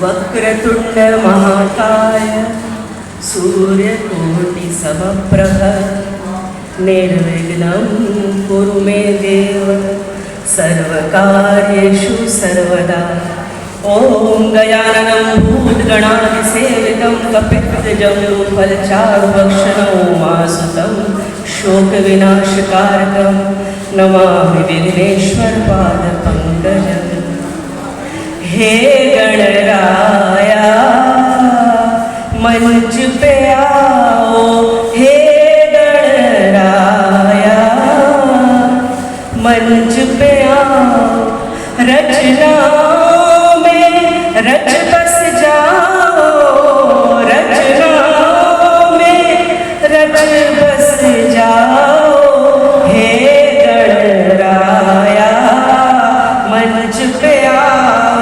वक्रतुंड महाकाय सूर्यकोटि समप्रभ निर्विघ्नं कुरु मे देव सर्वकार्येषु सर्वदा। ओम गजाननं भूतगणाधिसेवितं कपित्थजम्बूफलचारुभक्षणं उमासुतं शोकविनाशकारकं नमामि विघ्नेश्वरपादपङ्कजम्। हे गणराया मंच पे आओ, हे गणराया मंच पे आओ, रचनाओं में रच बस जाओ, रचनाओं में रच बस जाओ। हे गणराया मंच पे आओ,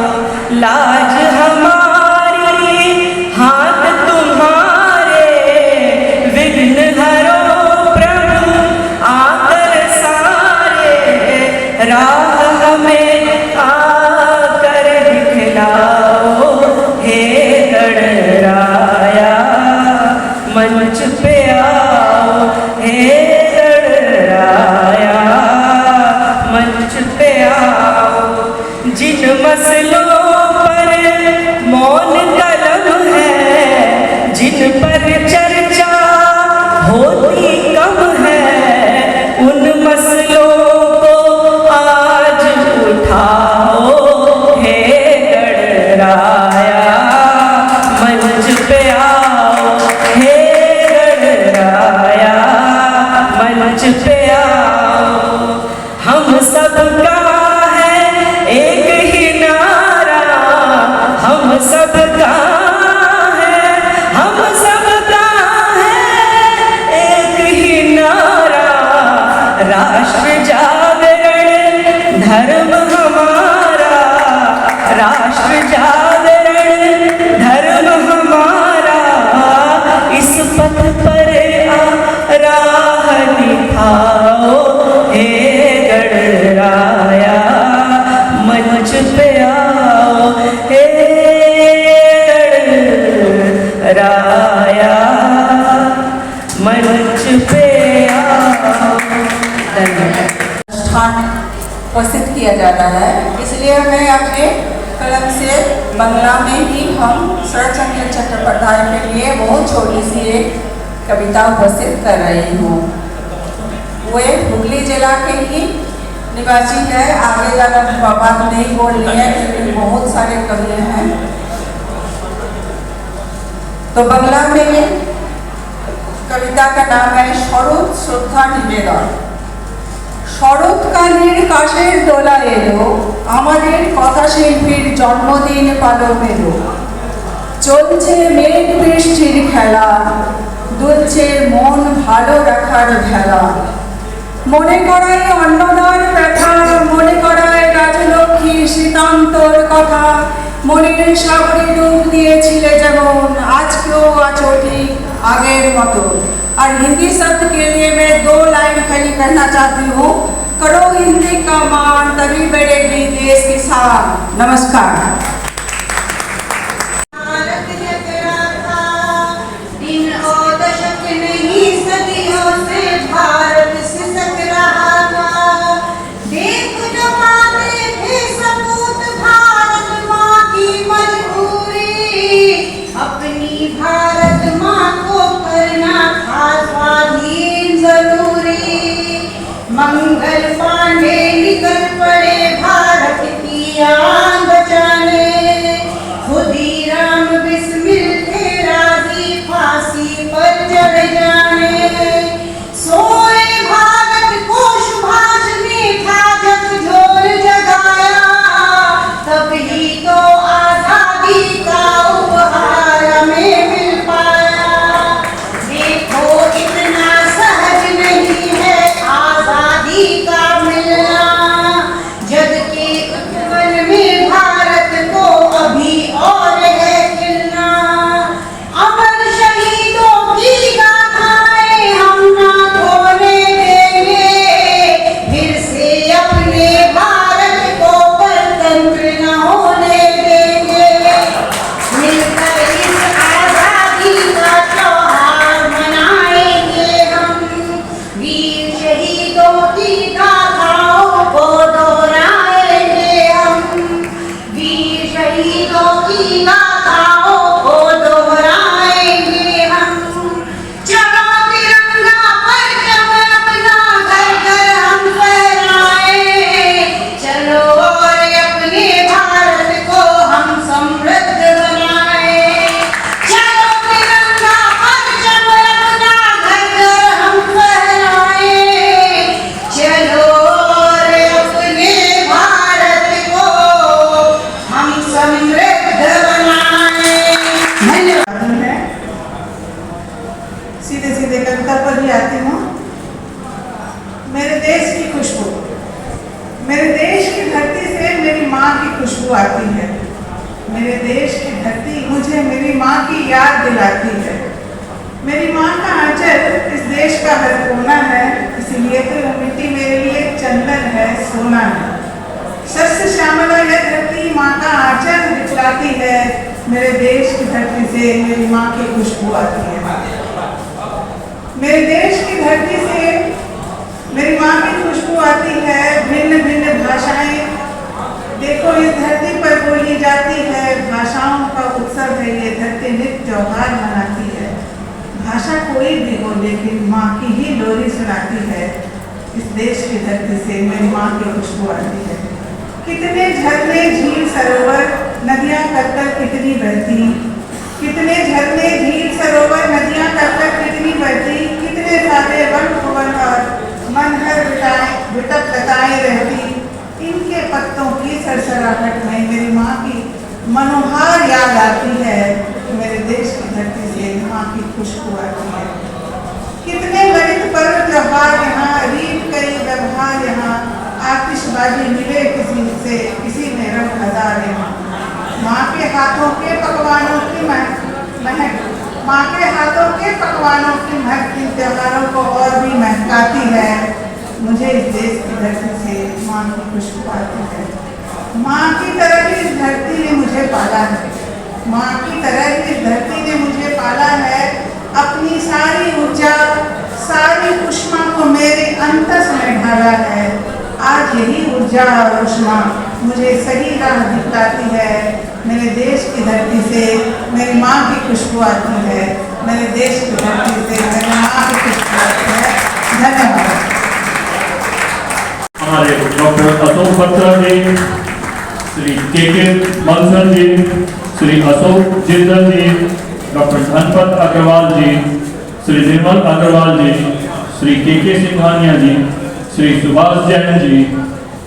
लाज हमारी हाथ तुम्हारे, विघ्न हरो प्रभु आकर सारे, राह हमें आकर दिखलाओ। हे गणराया मंच पे आओ, हे गणराया मंच पे आओ। जिन मसलों मौन कलम है, जिन पर चर्चा होती कम है, उन मसलों को आज उठाओ। हे गणराया मंच पे आओ, हे गणराया मंच पे आओ। हम सबका है एक ही नारा, हम सबका है, हम सबका है एक ही नारा। राष्ट्र जागरण धर्म हमारा, राष्ट्र जागरण धर्म हमारा। इस पथ पर राह दिखाओ। हे गणराया मंच पे आओ, हे गणराया मंच पे आओ। अनुष्ठान उपस्थित किया जाता है, इसलिए मैं अपने कलम से बंगला में ही हम शरतचंद्र चट्टोपाध्याय के लिए बहुत छोटी सी एक कविता उपस्थित कर रही हूँ। वे हुगली जिला के ही निवासी है। आगे ज़्यादा बात नहीं बोल रही है क्योंकि बहुत सारे कवि हैं। तो बंगला में कविता का नाम है शरৎ श्रद्धा निवेदन। শরৎকালের কাশের দোলা এলো, আমাদের কথা শিল্পীর জন্মদিন পালন এলো। চলছে মেঘ বৃষ্টির খেলা, দুলছে মন ভালো রাখার ভেলা। মনে করায় অন্নদার ব্যথা, মনে করায় রাজলক্ষ্মী শীতান্তর কথা। মনের সাগরে ডুব দিয়েছিলে যেমন, আজকেও আছো ঠিক আগের মতো। और हिंदी शब्द के लिए मैं 2 लाइन खाली कहना चाहती हूँ। करो हिंदी का मान, तभी बढ़ेगी देश की शान। नमस्कार। दिन और दशक नहीं सदियों से भारत सिसक रहा था। देख जमाने थे सपूत भारत माँ की मजबूरी। अपनी भारत माँ को करना था स्वाधीन जरूरी। मंगल पांडे निकल पड़े भारत की आन बचाने। गाथाओं को दोहराएंगे हम। चलो तिरंगा परचम अपना घर घर हम फहराएं। चलो और अपने भारत को हम समृद्ध बनाएं। चलो तिरंगा परचम अपना घर घर हम फहराएं। चलो और अपने भारत को हम समृद्ध बनाएं। धन्यवाद। है सीधे सीधे कविता पर ही आती हूँ। मेरे देश की खुशबू, मेरे देश की धरती से मेरी माँ की खुशबू आती है। मेरे देश की धरती मुझे मेरी माँ की याद दिलाती है। मेरी माँ का आंचल इस देश का हर कोना है, इसीलिए तो वो मिट्टी मेरे लिए चंदन है, सोना है। सस्य श्यामला यह धरती माँ का आंचल दिखलाती है। मेरे देश की धरती से मेरी माँ की खुशबू आती है। मेरे देश की धरती से मेरी माँ की खुशबू आती है। भिन्न भिन्न भाषाएं देखो इस धरती पर बोली जाती है। भाषाओं का उत्सव है ये धरती, नित्य त्योहार मनाती है। भाषा कोई भी हो लेकिन माँ की ही लोरी सुनाती है। इस देश की धरती से मेरी माँ की खुशबू आती है। कितने झरने झील सरोवर नदियाँ कर कितनी बहती, कितने झरने झील सरोवर नदियाँ कर कितनी बहती। कितने सारे वन भुवन और मन हर विटप लताएं रहती। इनके पत्तों की सरसराहट में मेरी माँ की मनोहार याद आती है। मेरे देश की धरती से माँ की खुशबू आती है। कितने ललित पर्व त्योहार यहाँ, रीत कई व्यवहार यहाँ। आतिशबाजी मिले किसी से, किसी में रंग हजार यहाँ। माँ के हाथों के पकवानों की महक, माँ के हाथों के पकवानों की महक इन त्योहारों को और भी महकाती है। मुझे इस देश की धरती से माँ की खुशबू आती है। माँ की तरह ही इस धरती ने मुझे पाला है। माँ की तरह ही इस धरती ने मुझे पाला है। अपनी सारी ऊर्जा, सारी ऊष्मा को मेरे अंतस में ढाला है। आज यही ऊर्जा और ऊष्मा मुझे सही राह दिखलाती है। मेरे देश की धरती से मेरी माँ की खुशबू आती है। मेरे देश की धरती से मेरी माँ की खुशबू आती है। धन्यवाद। हमारे डॉक्टर अशोक बत्रा जी, श्री के बंसल जी, श्री अशोक जिंदल जी, डॉक्टर धनपत अग्रवाल जी, श्री निर्मल अग्रवाल जी, श्री के सिंघानिया जी, श्री सुभाष जैन जी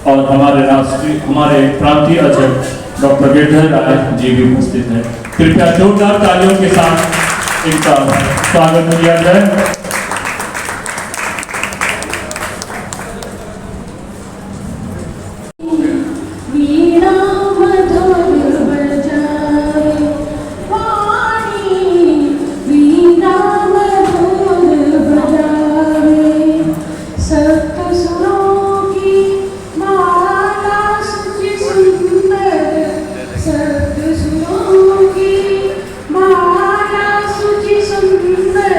और हमारे प्रांतीय अध्यक्ष डॉक्टर गिरधर राय जी भी उपस्थित हैं। कृपया जोरदार तालियों के साथ इनका स्वागत किया जाए। माला सुचि सुंदर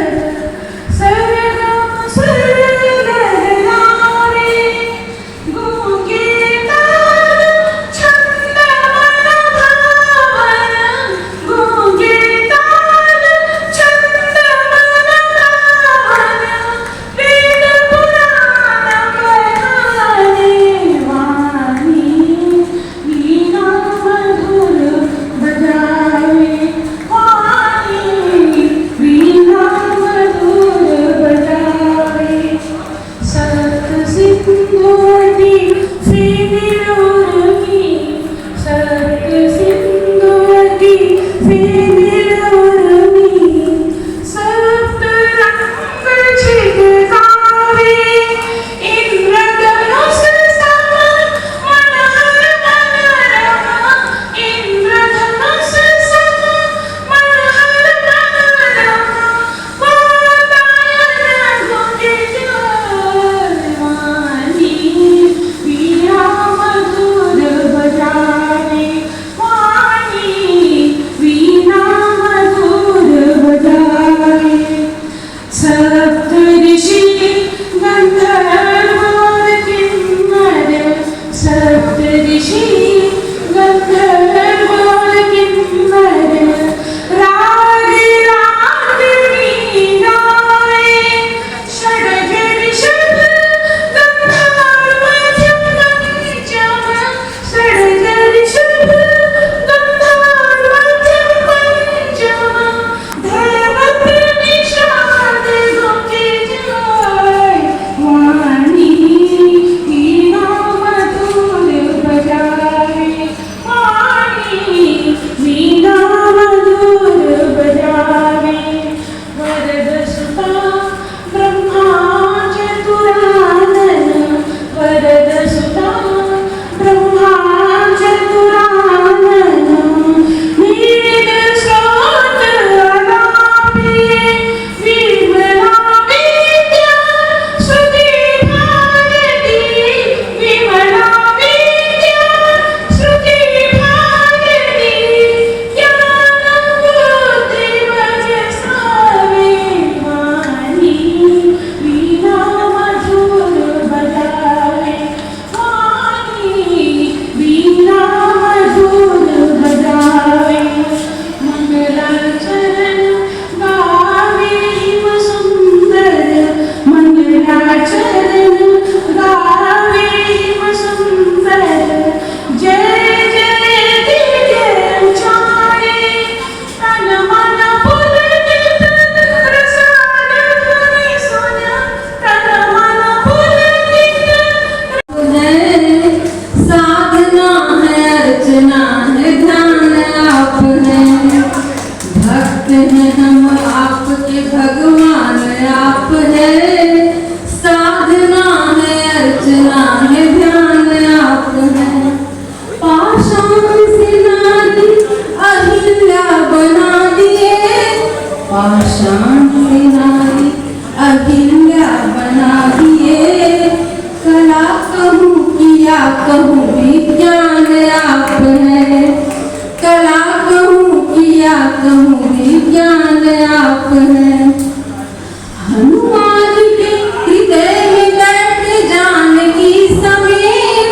पाषाण से नारी अहिल्या बना दिए। कला कहूँ किया कहूँ विज्ञान आप है, कला कहूँ किया कहूँ विज्ञान आप है। हनुमान के हृदय में बैठे जानकी समेत,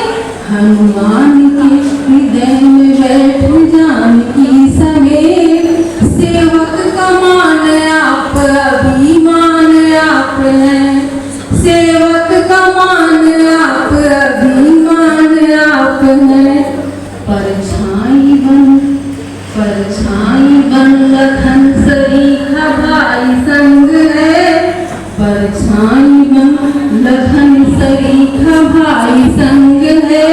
हनुमान के हृदय में बैठे जानकी समेत। सेवक का मान आप अभिमान आप हैं, सेवक का मान आप अभिमान आप हैं। परछाई बन लखन सरीखा भाई संग है, परछाई बन लखन सरीखा भाई संग है।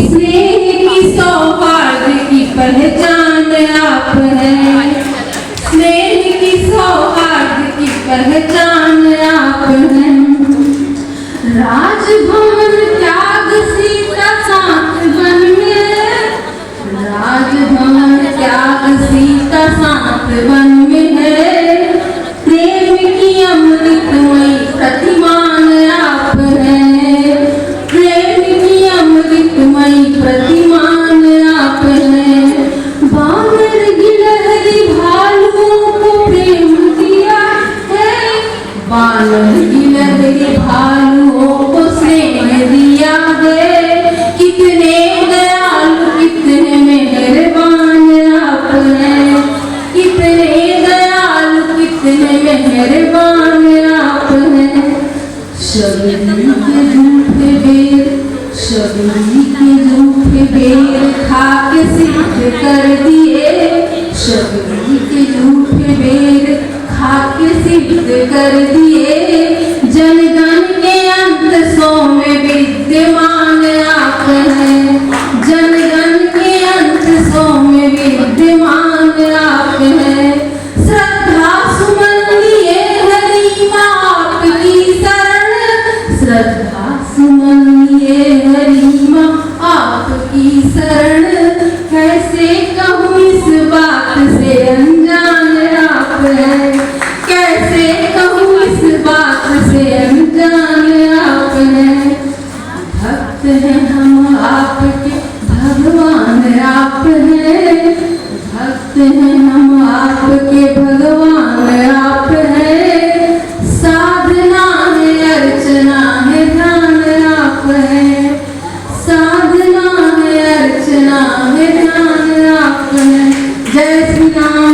स्नेह की सौहार्द की पहचान आप है, स्नेह की सौहार्द की पहचान आप हैं। राजभवन त्याग सीता साथ वन में, राजभवन त्याग सीता साथ वन में है। प्रेम की अमृतमयी प्रतिमान आप हैं, प्रेम की अमृतमयी प्रतिमान आप हैं। बानर गिलहरी भालुओं को प्रेम दिया है, बानर गिलहरी भालुओं को स्नेह दिया है। कितने दयालु कितने मेहरबान आप हैं, कितने दयालु कितने मेहरबान आप हैं। शबरी के झूठे बेर, शबरी के झूठे बेर खा के सिद्ध कर दिए, शबरी के झूठे बेर खा के सिद्ध कर दिए। जनगण के अंत सौ में विद्यमान आप हैं, जनगण के अंत सौ में विद्यमान आप हैं। श्रद्धा सुमन लिए हरिमा आपकी शरण, श्रद्धा सुमन लिए हरिमा आपकी शरण। कैसे कहूँ इस बात से अनजान आप हैं, कैसे कहूँ इस बात से अनजान आप हैं। भक्त हैं हम आपके भगवान आप हैं, भक्त हैं हम आपके भगवान आप हैं। साधना है अर्चना है ध्यान आप हैं, साधना है अर्चना है ध्यान आप हैं। जय श्री राम।